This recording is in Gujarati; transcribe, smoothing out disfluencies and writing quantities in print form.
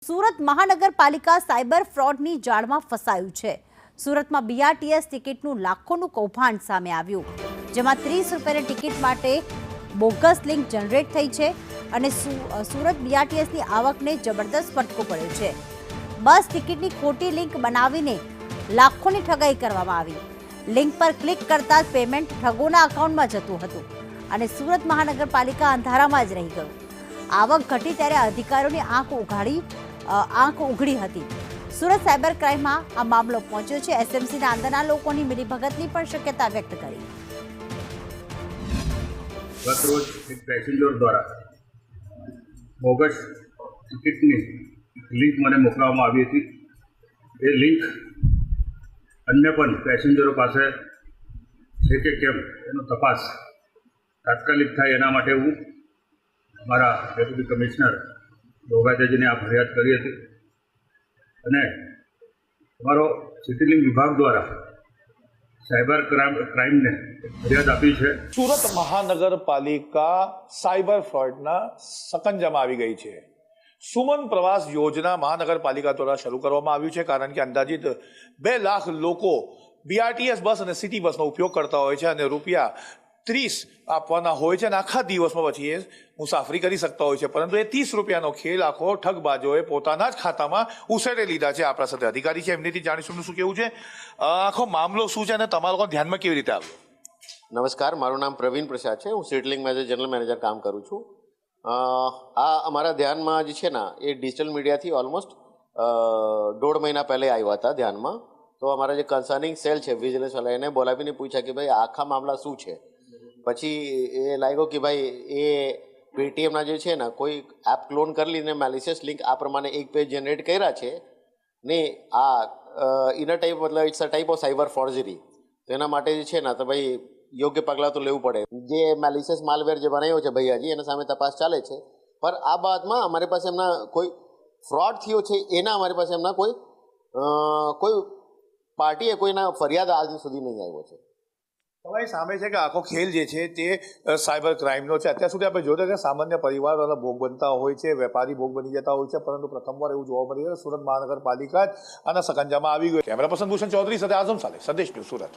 સુરત મહાનગરપાલિકા સાયબર ફ્રોડની જાળમાં ફસાયું છે। સુરતમાં બીઆરટીએસ ટિકિટનું લાખોનું કૌભાંડ સામે આવ્યું, જેમાં 30 રૂપિયાની ટિકિટ માટે બોગસ લિંક જનરેટ થઈ છે અને સુરત બીઆરટીએસની આવકને જબરદસ્ત ફટકો પડ્યો છે। બસ ટિકિટની ખોટી લિંક બનાવીને લાખોની ઠગાઈ કરવામાં આવી। લિંક પર ક્લિક કરતા જ પેમેન્ટ ઠગોના એકાઉન્ટમાં જતું હતું અને સુરત મહાનગરપાલિકા અંધારામાં જ રહી ગયું। આવક ઘટી ત્યારે અધિકારીઓની આંખ ઉઘડી હતી। સુરત સાયબર ક્રાઇમમાં આ મામલો પહોંચ્યો છે। એસએમસીના અંદરના લોકોની મિલીભગતની પણ શક્યતા વ્યક્ત કરી। ગત રોજ એક પેસેન્જર દ્વારા બોગસ ટિકિટની લિંક મને મોકલવામાં આવી હતી। એ લિંક અન્ય પણ પેસેન્જરો પાસે છે કે કેમ એનો તપાસ તાત્કાલિક થાય એના માટે હું અમારા ડેપ્યુટી કમિશનર દોગાદેજીને આ ફરિયાદ કરી હતી અને અમારો સિટી વિભાગ દ્વારા સાયબર ક્રાઇમને ફરિયાદ આપી છે। સુરત મહાનગરપાલિકા સાયબર ફ્રોડના સકંજામાં આવી ગઈ છે। સુમન પ્રવાસ યોજના મહાનગરપાલિકા દ્વારા શરૂ કરવામાં આવ્યું છે, કારણ કે અંદાજિત 2 લાખ લોકો બીઆરટીએસ બસ અને સિટી બસનો ઉપયોગ કરતા હોય છે અને રૂપિયા 30 આપવાના હોય છે અને આખા દિવસમાં પછી એ મુસાફરી કરી શકતા હોય છે, પરંતુ એ 30 રૂપિયાનો ખેલ આખો ઠગબાજોએ પોતાના જ ખાતામાં ઉછેરી લીધા છે। આપણા સાથે અધિકારી છે, એમનીથી જાણીશું શું કેવું છે, આખો મામલો શું છે અને તમારા લોકો ધ્યાનમાં કેવી રીતે આવ્યો? નમસ્કાર, મારું નામ પ્રવીણ પ્રસાદ છે। હું સિટલિંગ મેં જનરલ મેનેજર કામ કરું છું। આ અમારા ધ્યાનમાં જે છે ને એ ડિજિટલ મીડિયાથી ઓલમોસ્ટ 1.5 મહિના પહેલાં આવ્યા હતા ધ્યાનમાં। તો અમારા જે કન્સર્નિંગ સેલ છે વિજિલન્સવાળા એને બોલાવીને પૂછ્યા કે ભાઈ આખા મામલા શું છે। પછી એ લાગ્યો કે ભાઈ એ પેટીએમના જે છે ને કોઈ એપ ક્લોન કરી લઈને મેલિશિયસ લિંક આ પ્રમાણે એક પેજ જનરેટ કર્યા છે ને આ ઇનર ટાઈપ મતલબ it's a type of cyber forgery. તો એના માટે જે છે ને તો ભાઈ યોગ્ય પગલાં તો લેવું પડે। જે મેલિશિયસ માલવેર જે બનાવ્યો છે ભૈયાજી એના સામે તપાસ ચાલે છે, પણ આ બાબતમાં અમારી પાસે એમના કોઈ ફ્રોડ થયો છે એના અમારી પાસે એમના કોઈ પાર્ટીએ કોઈના ફરિયાદ આજ સુધી નહીં આવ્યો છે। તમારી સામે છે કે આખો ખેલ જે છે તે સાયબર ક્રાઇમનો છે। અત્યાર સુધી આપણે જોયું કે સામાન્ય પરિવારવાળા ભોગ બનતા હોય છે, વેપારી ભોગ બની જતા હોય છે, પરંતુ પ્રથમવાર એવું જોવા મળી રહ્યું સુરત મહાનગરપાલિકા જ આના સકંજામાં આવી ગયું। કેમેરા પર્સન ભૂષણ ચૌધરી સાથે આઝમ સાલે, સંદેશ ન્યૂઝ, સુરત।